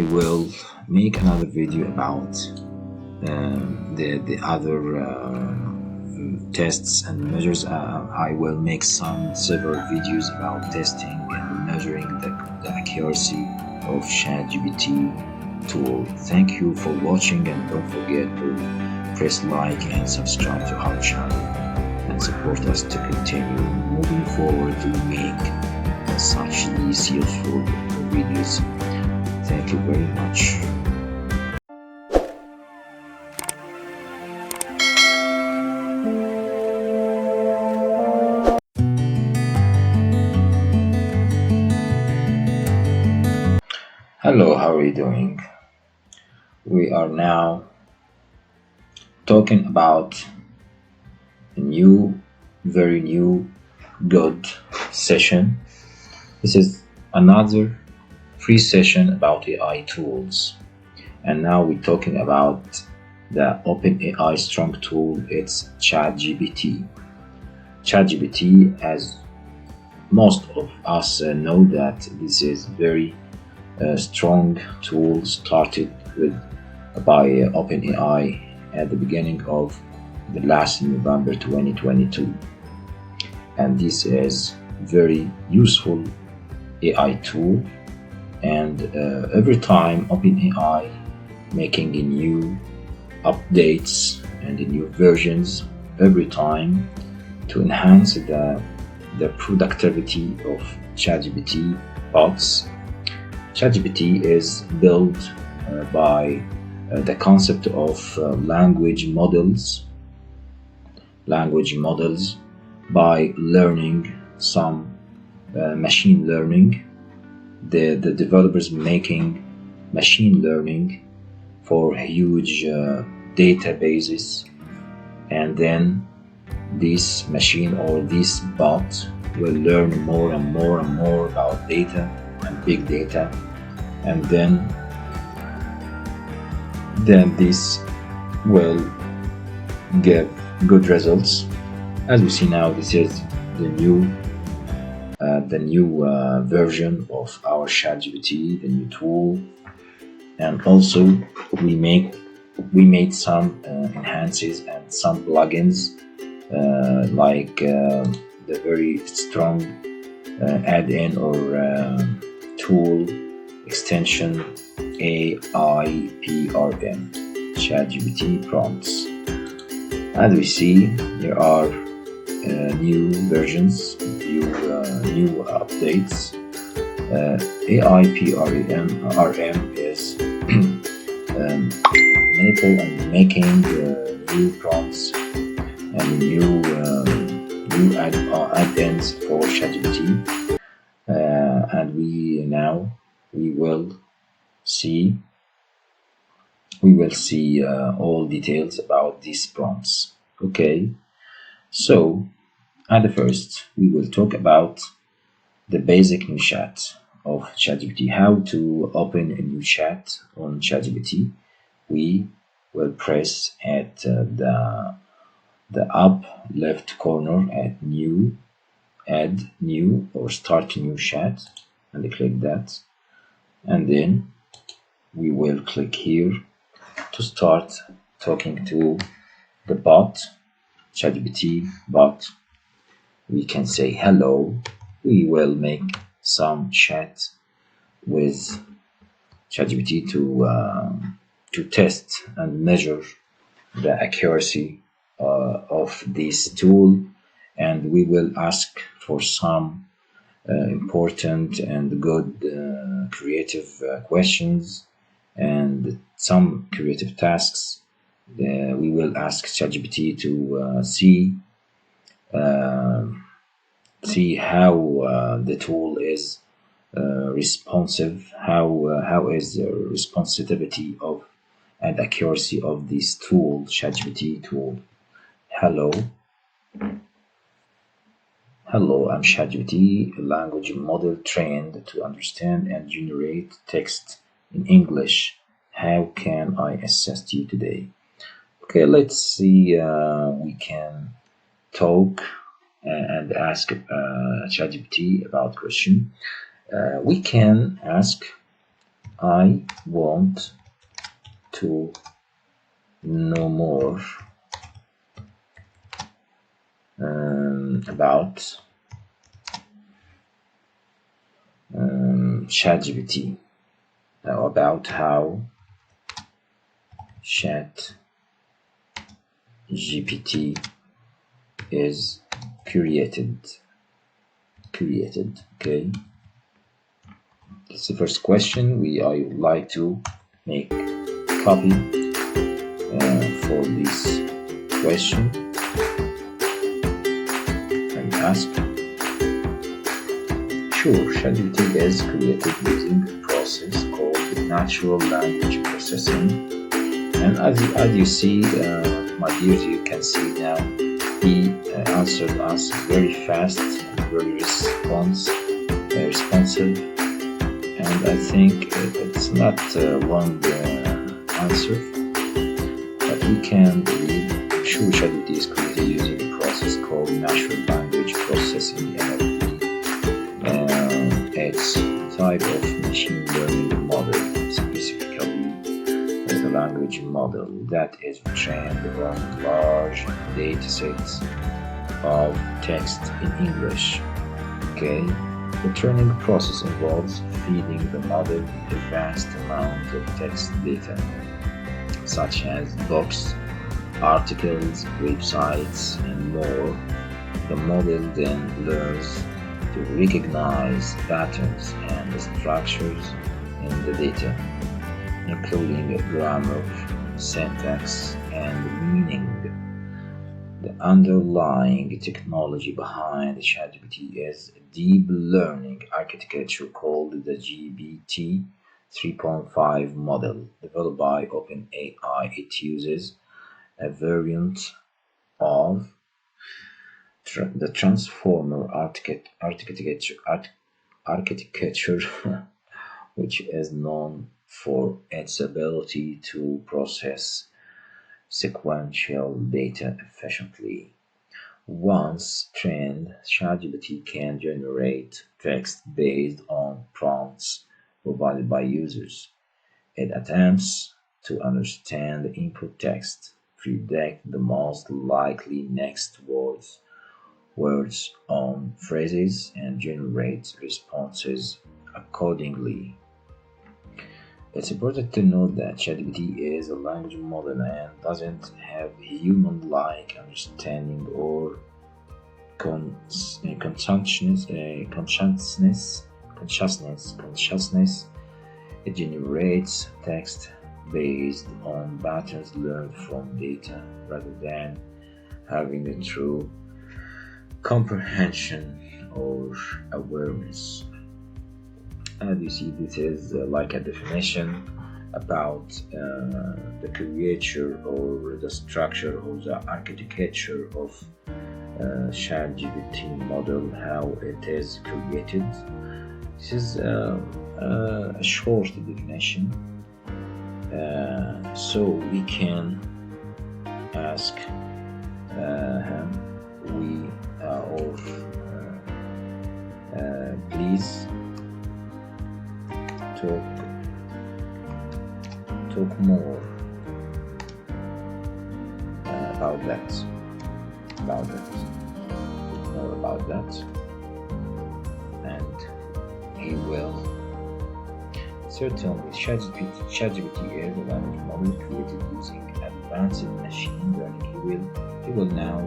I will make another video about the other tests and measures. I will make several videos about testing and measuring the accuracy of ChatGPT tool. Thank you for watching, and don't forget to press like and subscribe to our channel and support us to continue moving forward to make such these useful videos. Thank you very much. Hello, how are you doing? We are now talking about a very new, good session. This is another free session about AI tools. And now we're talking about the OpenAI strong tool. It's ChatGPT. ChatGPT, as most of us know, that this is very strong tool started by OpenAI at the beginning of the last November 2022, and this is very useful AI tool. And every time OpenAI making a new updates and the new versions every time to enhance the productivity of ChatGPT bots. ChatGPT is built by the concept of language models by learning some machine learning. The developers making machine learning for huge databases, and then this machine or this bot will learn more and more and more about data and big data, and then this will give good results. As we see now, this is the new version of our ChatGPT, the new tool. And also we made some enhances and some plugins like the very strong add-in or tool extension AIPRM ChatGPT prompts. As we see, there are new versions, new updates. AIPRM is making new prompts and new add-ins for ChatGPT, and we will see all details about these prompts. Okay, so at the first we will talk about the basic new chat of ChatGPT. How to open a new chat on ChatGPT. We will press at the up left corner at new, add new or start new chat, and click that, and then we will click here to start talking to the bot, ChatGPT bot. We can say hello. We will make some chat with ChatGPT to test and measure the accuracy of this tool, and we will ask for some important and good creative questions and some creative tasks. We will ask ChatGPT to see how the tool is responsive, how is the responsivity of and accuracy of this tool, ChatGPT tool. Hello, I'm ChatGPT, a language model trained to understand and generate text in English. How can I assist you today? Okay, let's see. We can talk and ask ChatGPT about question. We can ask I want to know more about ChatGPT, about how ChatGPT is created. Okay, that's the first question. I would like to make copy for this question and ask. Sure, ChatGPT is created using a process called natural language processing. And as you see, my dears, you can see now he answered us very fast and very responsive. And I think it's not a long answer, but we can read. Sure, ChatGPT is created using a process called natural language processing (NLP). It's a type of machine learning model, specifically the language model that is trained on large data sets of text in English. Okay, the training process involves feeding the model a vast amount of text data, such as books, articles, websites, and more. The model then learns to recognize patterns and structures in the data, including grammar, syntax, and meaning. The underlying technology behind ChatGPT is a deep learning architecture called the Gpt 3.5 model, developed by OpenAI. It uses a variant of the transformer architecture, which is known for its ability to process sequential data efficiently. Once trained, ChatGPT can generate text based on prompts provided by users. It attempts to understand the input text, predict the most likely next words on phrases, and generate responses accordingly. It's important to note that ChatGPT is a language model and doesn't have human-like understanding or consciousness. It generates text based on patterns learned from data rather than having a true comprehension or awareness. And you see, this is like a definition about the creature or the structure or the architecture of ChatGPT model, how it is created. This is a short definition, so we can ask him, please talk more about that, more about that, and he will. Certainly, ChatGPT is a language model created using advanced machine learning. He will now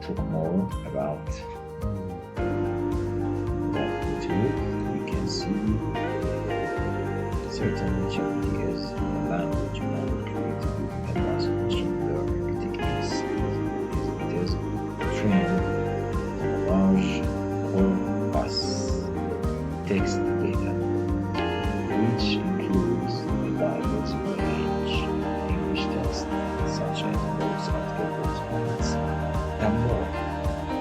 talk more about that tool. You can see certainly ChatGPT is a language model created using advanced machine learning techniques. It is trained on large corpus text data, which includes a diverse range of English text, such as books, articles, comments, and more.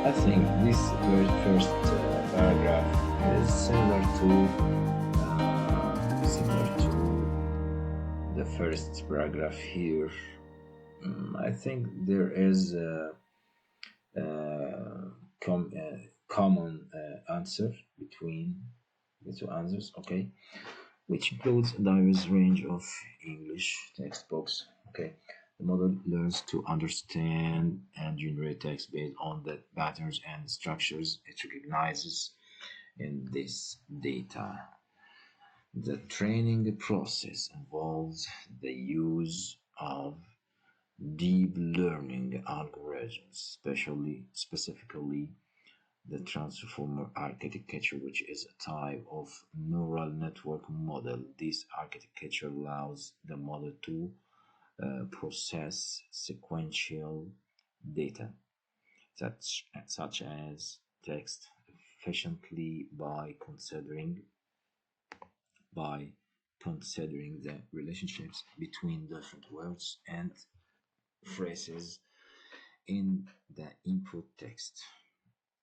I think this very first paragraph is similar to the first paragraph here. I think there is a common answer between the two answers. Okay, which includes a diverse range of English textbooks. Okay, the model learns to understand and generate text based on the patterns and structures it recognizes in this data. The training process involves the use of deep learning algorithms, specifically the transformer architecture, which is a type of neural network model. This architecture allows the model to process sequential data, such as text, efficiently by considering the relationships between different words and phrases in the input text.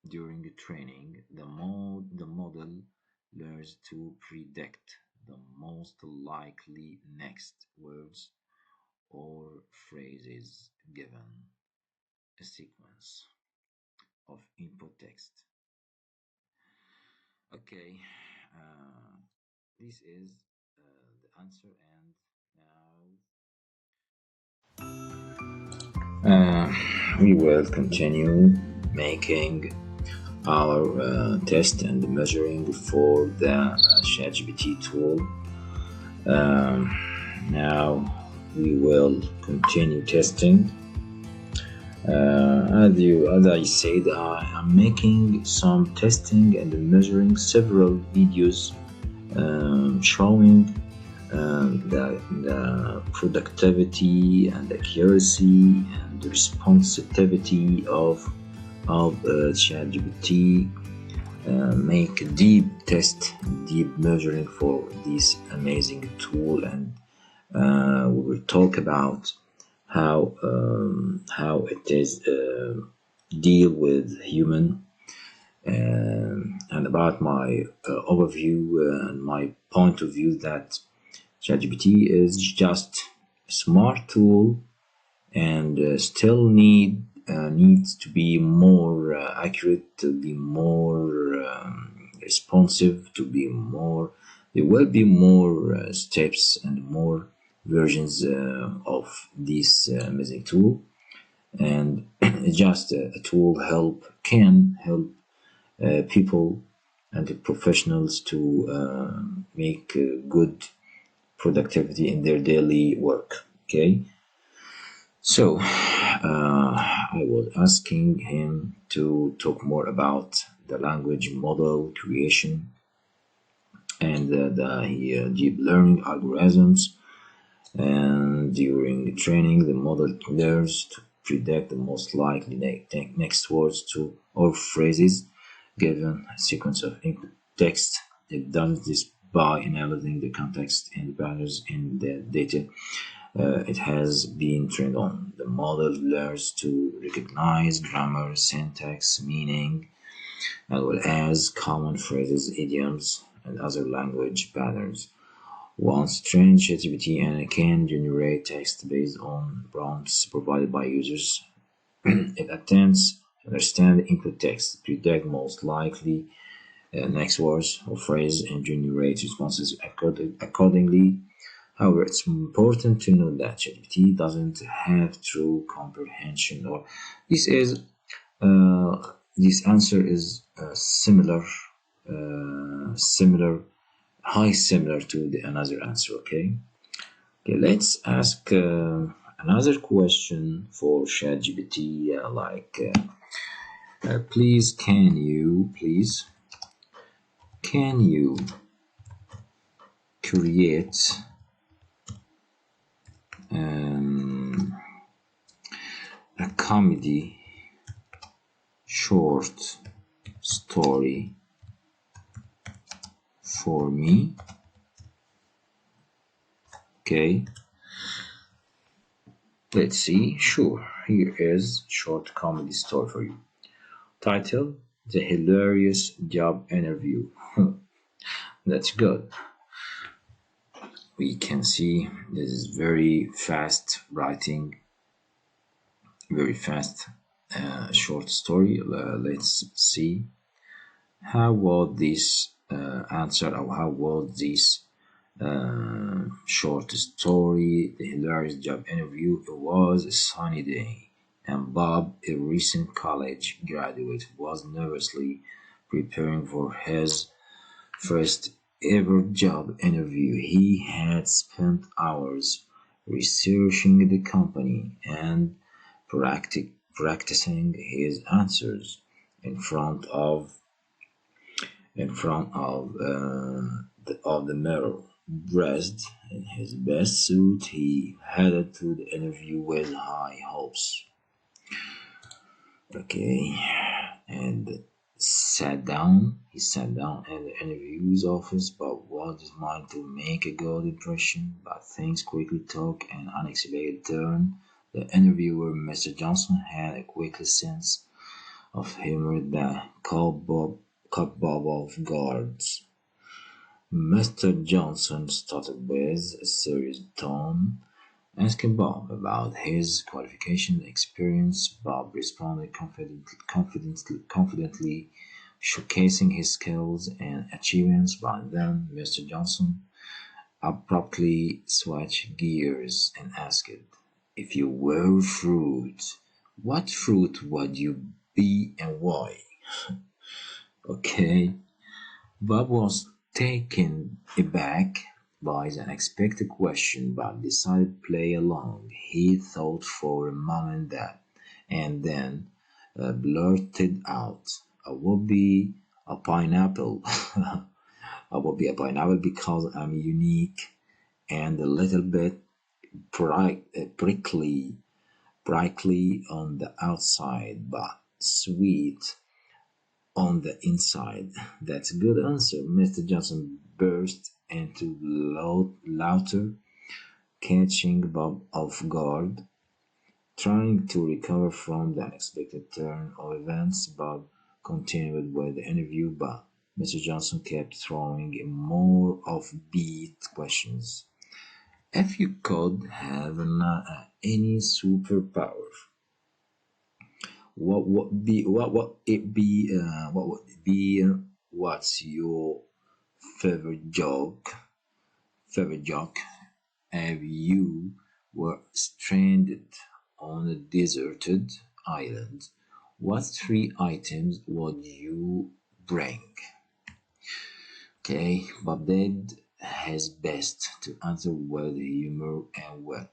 During training, the model learns to predict the most likely next words or phrases given a sequence of input text. Okay, uh, this is the answer, and now we will continue making our test and measuring for the ChatGPT tool. Now we will continue testing. As I said, I am making some testing and measuring several videos showing the productivity and accuracy and responsivity of ChatGPT. Make a deep test, deep measuring for this amazing tool, and we will talk about how it is deal with human, and about my overview and my point of view that ChatGPT is just a smart tool and still needs to be more accurate, to be more responsive, to be more. There will be more steps and more versions of this amazing tool, and just a tool can help people and the professionals to make good productivity in their daily work. Okay, so I was asking him to talk more about the language model creation and the deep learning algorithms. And during training, the model learns to predict the most likely next words to or phrases given a sequence of input text. It does this by analyzing the context and patterns in the data it has been trained on. The model learns to recognize grammar, syntax, meaning, as well as common phrases, idioms, and other language patterns. Once trained, ChatGPT and can generate text based on prompts provided by users. It attempts to understand the input text, predict most likely next words or phrase, and generate responses accordingly. However, it's important to note that ChatGPT doesn't have true comprehension, or this is this answer is similar to the another answer. Okay, let's ask another question for ChatGPT, please can you create a comedy short story for me? Okay, let's see. Sure, here is short comedy story for you. Title: The Hilarious Job Interview. That's good. We can see this is very fast writing, very fast short story. Let's see how will this answer, or how will this Short story. The hilarious job interview. It was a sunny day, and Bob, a recent college graduate, was nervously preparing for his first ever job interview. He had spent hours researching the company and practicing his answers in front of the mirror. Dressed in his best suit, he headed to the interview with high hopes. Okay, and he sat down in the interview's office, but was determined to make a good impression. But things quickly took an unexpected turn. The interviewer, Mr. Johnson, had a quick sense of humor that caught Bob off guard. Mr. Johnson started with a serious tone, asking Bob about his qualification and experience. Bob responded confidently, showcasing his skills and achievements. But then Mr. Johnson abruptly switched gears and asked, "If you were fruit, what fruit would you be and why?" Okay, Bob was taken aback by the unexpected question but decided to play along. He thought for a moment and then blurted out, "I will be a pineapple." "I will be a pineapple because I'm unique and a little bit prickly on the outside, but sweet on the inside." "That's a good answer." Mr. Johnson burst into laughter, catching Bob off guard. Trying to recover from the unexpected turn of events, Bob continued with the interview, but Mr. Johnson kept throwing in more offbeat questions. "If you could have any superpower, what would it be? What's your favorite joke? Favorite joke? If you were stranded on a deserted island, what three items would you bring?" Okay, Bob did his best to answer with humor and wit,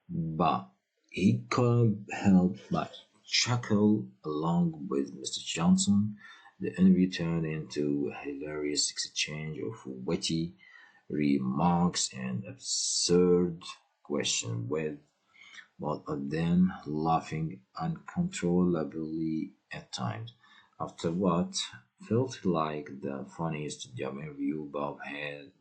but he couldn't help but chuckle along with Mr. Johnson. The interview turned into a hilarious exchange of witty remarks and absurd questions, with both of them laughing uncontrollably at times. After what felt like the funniest job interview Bob had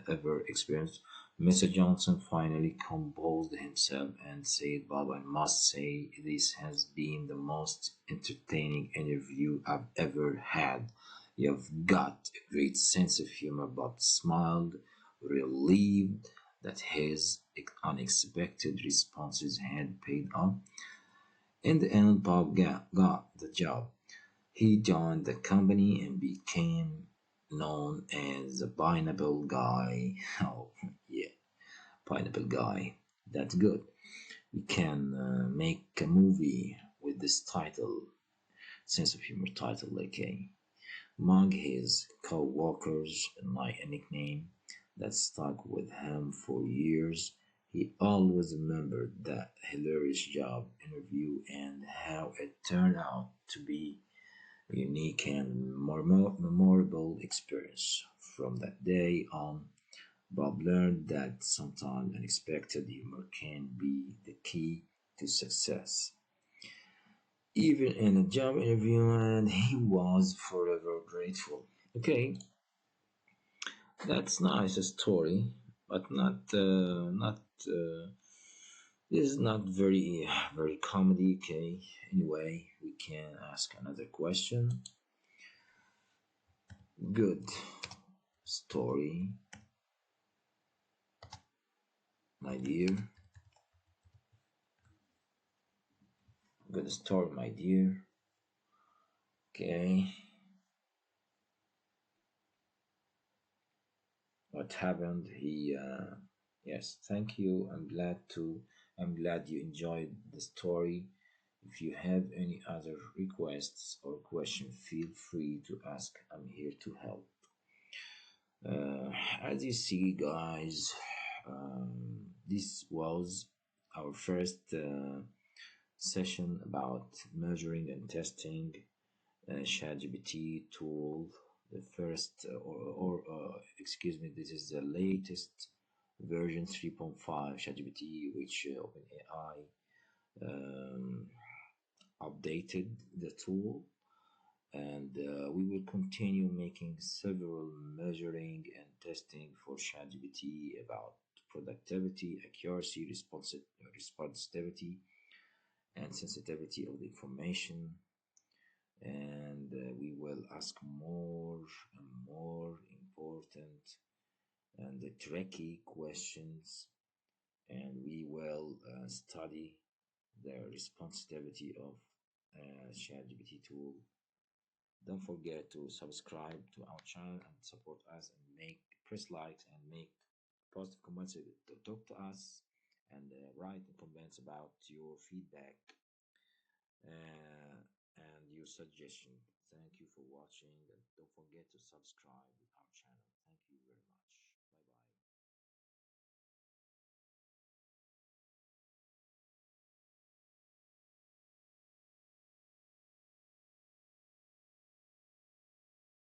ever experienced, Mr. Johnson finally composed himself and said, "Bob, I must say this has been the most entertaining interview I've ever had. You've got a great sense of humor." Bob smiled, relieved that his unexpected responses had paid off. In the end, Bob got the job. He joined the company and became known as the Pineapple Guy. Oh, yeah, Pineapple Guy. That's good. We can make a movie with this title, sense of humor title, okay? Among his co-workers, like a nickname that stuck with him for years. He always remembered that hilarious job interview and how it turned out to be a unique and memorable experience. From that day on, Bob learned that sometimes unexpected humor can be the key to success, even in a job interview, and he was forever grateful. Okay, that's nice a story, but not. This is not very comedy. Okay. Anyway, we can ask another question. Good story, my dear. Good story, my dear. Okay. what happened. Yes, thank you. I'm glad you enjoyed the story. If you have any other requests or question, feel free to ask. I'm here to help. As you see, guys, this was our first session about measuring and testing ChatGPT tool. The first, excuse me, this is the latest version 3.5 ChatGPT, which OpenAI updated the tool, and we will continue making several measuring and testing for ChatGPT about productivity, accuracy, responsivity, and sensitivity of the information. And we will ask more and more important and tricky questions, and we will study the responsivity of ChatGPT tool. Don't forget to subscribe to our channel and support us, and press likes and make positive comments to talk to us, and write in comments about your feedback uh, and your suggestion. Thank you for watching, and don't forget to subscribe to our channel.